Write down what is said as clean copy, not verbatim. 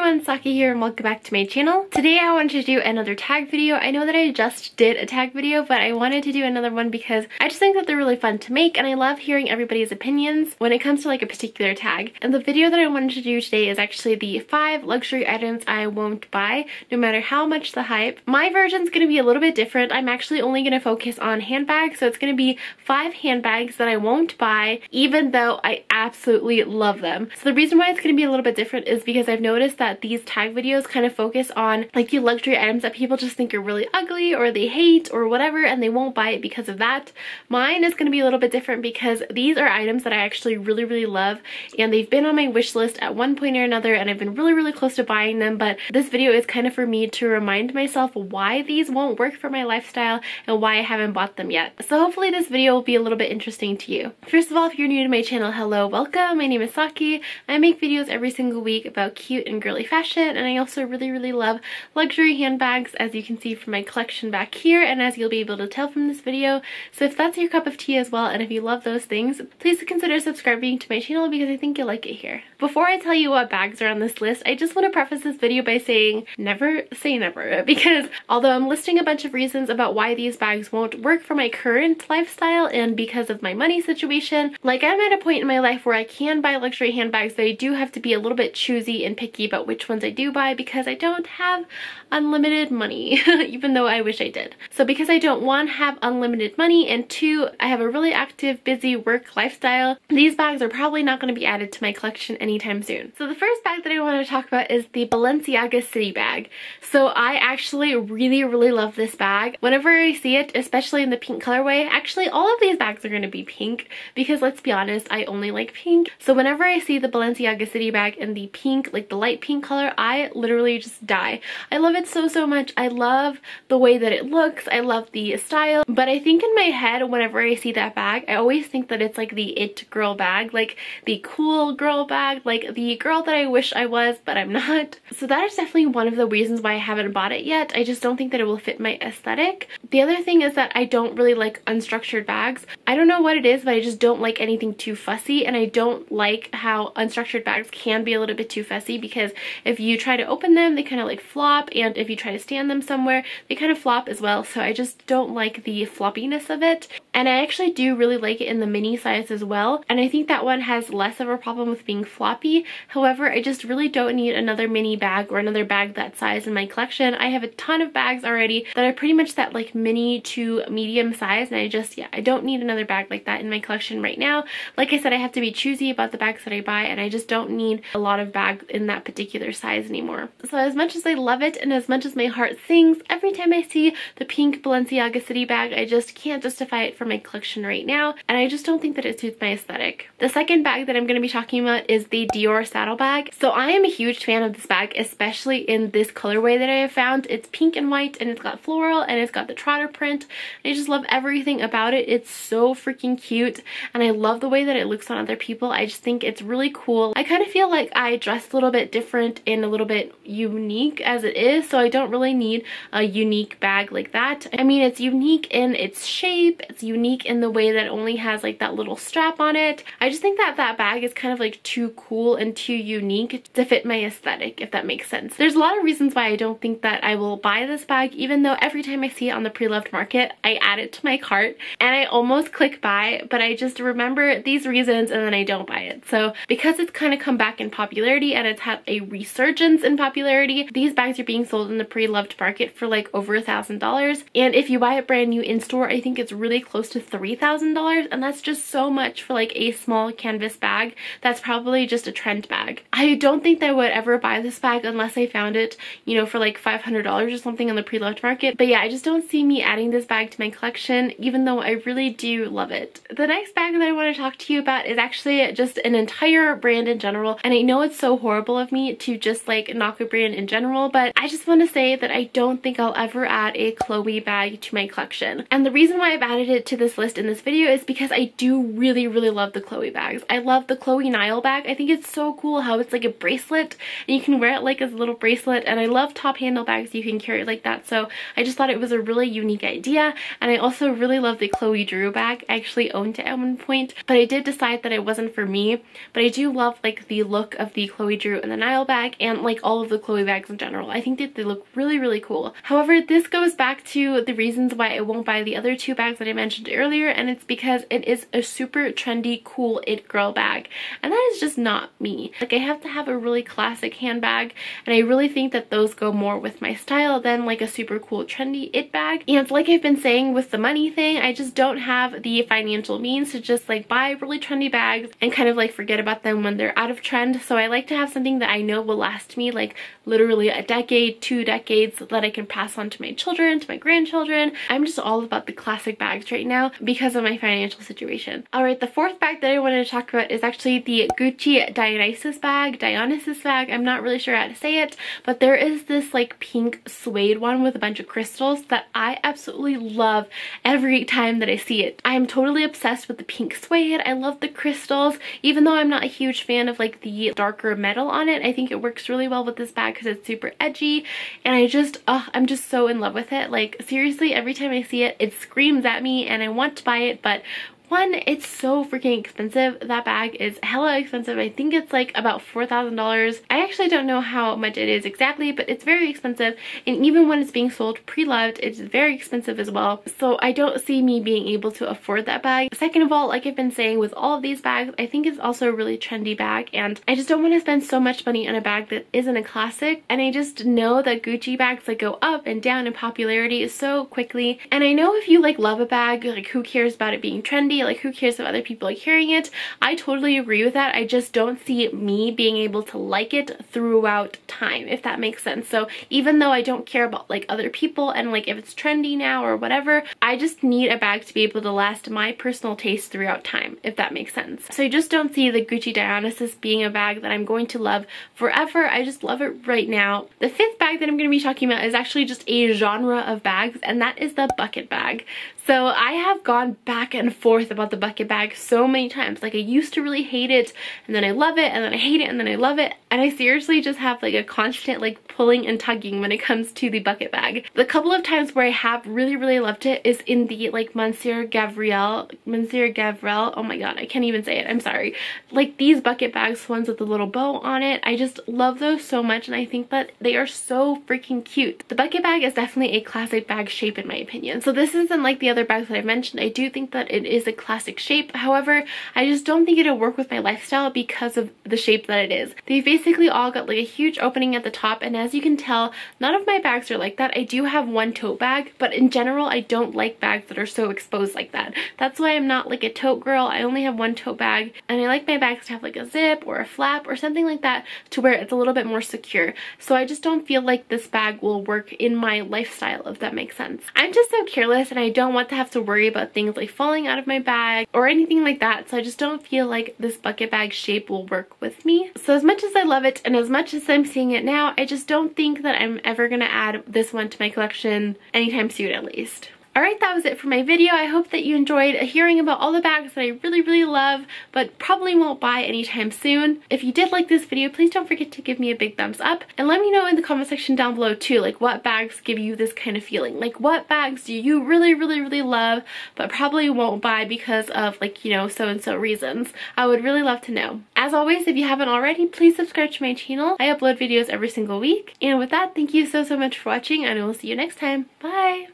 everyone, Saki here and welcome back to my channel. Today I wanted to do another tag video. I know that I just did a tag video, but I wanted to do another one because I just think that they're really fun to make and I love hearing everybody's opinions when it comes to like a particular tag. And the video that I wanted to do today is actually the 5 luxury items I won't buy no matter how much the hype. My version's going to be a little bit different. I'm actually only going to focus on handbags, so it's going to be 5 handbags that I won't buy even though I absolutely love them. So the reason why it's going to be a little bit different is because I've noticed that these tag videos kind of focus on like the luxury items that people just think are really ugly or they hate or whatever and they won't buy it because of that. Mine is going to be a little bit different because these are items that I actually really love and they've been on my wish list at one point or another and I've been really close to buying them, but this video is kind of for me to remind myself why these won't work for my lifestyle and why I haven't bought them yet. So hopefully this video will be a little bit interesting to you. First of all, if you're new to my channel, hello, welcome. My name is Saki. I make videos every single week about cute and girly fashion, and I also really love luxury handbags, as you can see from my collection back here and as you'll be able to tell from this video. So if that's your cup of tea as well and if you love those things, please consider subscribing to my channel because I think you'll like it here. Before I tell you what bags are on this list, I just want to preface this video by saying never say never, because although I'm listing a bunch of reasons about why these bags won't work for my current lifestyle and because of my money situation, like I'm at a point in my life where I can buy luxury handbags, but I do have to be a little bit choosy and picky about which ones I do buy because I don't have unlimited money even though I wish I did. So because I don't, one, have unlimited money, and two, I have a really active busy work lifestyle, these bags are probably not going to be added to my collection anytime soon. So the first bag that I want to talk about is the Balenciaga City Bag. So I actually really love this bag. Whenever I see it, especially in the pink colorway, actually all of these bags are going to be pink because let's be honest, I only like pink. So whenever I see the Balenciaga City Bag in the pink, like the light pink color, I literally just die. I love it so much. I love the way that it looks. I love the style. But I think in my head, whenever I see that bag, I always think that it's like the it girl bag, like the cool girl bag, like the girl that I wish I was, but I'm not. So that is definitely one of the reasons why I haven't bought it yet. I just don't think that it will fit my aesthetic. The other thing is that I don't really like unstructured bags. I don't know what it is, but I just don't like anything too fussy, and I don't like how unstructured bags can be a little bit too fussy because if you try to open them, they kind of like flop, and if you try to stand them somewhere, they kind of flop as well. So I just don't like the floppiness of it. And I actually do really like it in the mini size as well, and I think that one has less of a problem with being floppy. However, I just really don't need another mini bag or another bag that size in my collection. I have a ton of bags already that are pretty much that like mini to medium size, and I don't need another bag like that in my collection right now. Like I said, I have to be choosy about the bags that I buy, and I just don't need a lot of bags in that particular size anymore. So as much as I love it and as much as my heart sings, every time I see the pink Balenciaga City Bag, I just can't justify it for my collection right now, and I just don't think that it suits my aesthetic. The second bag that I'm going to be talking about is the Dior saddle bag. So I am a huge fan of this bag, especially in this colorway that I have found. It's pink and white and it's got floral and it's got the trotter print. I just love everything about it. It's so freaking cute and I love the way that it looks on other people. I just think it's really cool. I kind of feel like I dress a little bit different and a little bit unique as it is, so I don't really need a unique bag like that. I mean, it's unique in its shape, it's unique in the way that it only has like that little strap on it. I just think that that bag is kind of like too cool and too unique to fit my aesthetic, if that makes sense. There's a lot of reasons why I don't think that I will buy this bag, even though every time I see it on the pre-loved market, I add it to my cart and I almost click buy, but I just remember these reasons and then I don't buy it. So because it's kind of come back in popularity and it's had a resurgence in popularity, these bags are being sold in the pre-loved market for like over $1,000, and if you buy it brand new in store, I think it's really close to $3,000, and that's just so much for like a small canvas bag that's probably just a trend bag. I don't think that I would ever buy this bag unless I found it, you know, for like $500 or something on the pre-loved market. But yeah, I just don't see me adding this bag to my collection, even though I really do love it. The next bag that I want to talk to you about is actually just an entire brand in general, and I know it's so horrible of me to just like knock a brand in general, but I just want to say that I don't think I'll ever add a Chloe bag to my collection. And the reason why I've added it to this list in this video is because I do really love the Chloe bags. I love the Chloe Nile bag. I think it's so cool how it's like a bracelet and you can wear it like as a little bracelet, and I love top handle bags you can carry like that, so I just thought it was a really unique idea. And I also really love the Chloe Drew bag. I actually owned it at one point, but I did decide that it wasn't for me, but I do love like the look of the Chloe Drew and the Nile bag. bag and like all of the Chloe bags in general. I think that they look really, really cool. However, this goes back to the reasons why I won't buy the other two bags that I mentioned earlier, and it's because it is a super trendy, cool it girl bag, and that is just not me. Like, I have to have a really classic handbag, and I really think that those go more with my style than like a super cool trendy it bag. And like I've been saying with the money thing, I just don't have the financial means to just like buy really trendy bags and kind of like forget about them when they're out of trend. So I like to have something that I know will last me like literally a decade, 2 decades, that I can pass on to my children, to my grandchildren. I'm just all about the classic bags right now because of my financial situation. Alright, the fourth bag that I wanted to talk about is actually the Gucci Dionysus bag. I'm not really sure how to say it, but there is this like pink suede one with a bunch of crystals that I absolutely love every time that I see it. I am totally obsessed with the pink suede. I love the crystals, even though I'm not a huge fan of like the darker metal on it. I think it works really well with this bag because it's super edgy, and I'm just so in love with it. Like, seriously, every time I see it, it screams at me and I want to buy it, but one, it's so freaking expensive. That bag is hella expensive. I think it's like about $4,000. I actually don't know how much it is exactly, but it's very expensive. And even when it's being sold pre-loved, it's very expensive as well. So I don't see me being able to afford that bag. Second of all, like I've been saying with all of these bags, I think it's also a really trendy bag, and I just don't want to spend so much money on a bag that isn't a classic. And I just know that Gucci bags like go up and down in popularity so quickly. And I know if you like love a bag, like who cares about it being trendy? Like, who cares if other people are carrying it? I totally agree with that. I just don't see me being able to like it throughout time, if that makes sense. So even though I don't care about like other people and like if it's trendy now or whatever, I just need a bag to be able to last my personal taste throughout time, if that makes sense. So I just don't see the Gucci Dionysus being a bag that I'm going to love forever. I just love it right now. The fifth bag that I'm going to be talking about is actually just a genre of bags, and that is the bucket bag. So I have gone back and forth about the bucket bag so many times. Like, I used to really hate it, and then I love it, and then I hate it, and then I love it. And I seriously just have like a constant like pulling and tugging when it comes to the bucket bag. The couple of times where I have really, really loved it is in the like Mansier gavriel. Oh my god, I can't even say it. I'm sorry. Like these bucket bags, ones with the little bow on it. I just love those so much, and I think that they are so freaking cute. The bucket bag is definitely a classic bag shape in my opinion. So this isn't like the other bags that I've mentioned. I do think that it is a classic shape. However, I just don't think it'll work with my lifestyle because of the shape that it is. They've basically all got like a huge opening at the top, and as you can tell, none of my bags are like that. I do have one tote bag, but in general, I don't like bags that are so exposed like that. That's why I'm not like a tote girl. I only have one tote bag, and I like my bags to have like a zip or a flap or something like that to where it's a little bit more secure. So I just don't feel like this bag will work in my lifestyle, if that makes sense. I'm just so careless, and I don't want to have to worry about things like falling out of my bag or anything like that, so I just don't feel like this bucket bag shape will work with me. So as much as I love it and as much as I'm seeing it now, I just don't think that I'm ever gonna add this one to my collection anytime soon, at least. Alright, that was it for my video. I hope that you enjoyed hearing about all the bags that I really, really love, but probably won't buy anytime soon. If you did like this video, please don't forget to give me a big thumbs up, and let me know in the comment section down below too, like what bags give you this kind of feeling. Like, what bags do you really, really, really love, but probably won't buy because of, like, you know, so-and-so reasons. I would really love to know. As always, if you haven't already, please subscribe to my channel. I upload videos every single week. And with that, thank you so much for watching, and I will see you next time. Bye!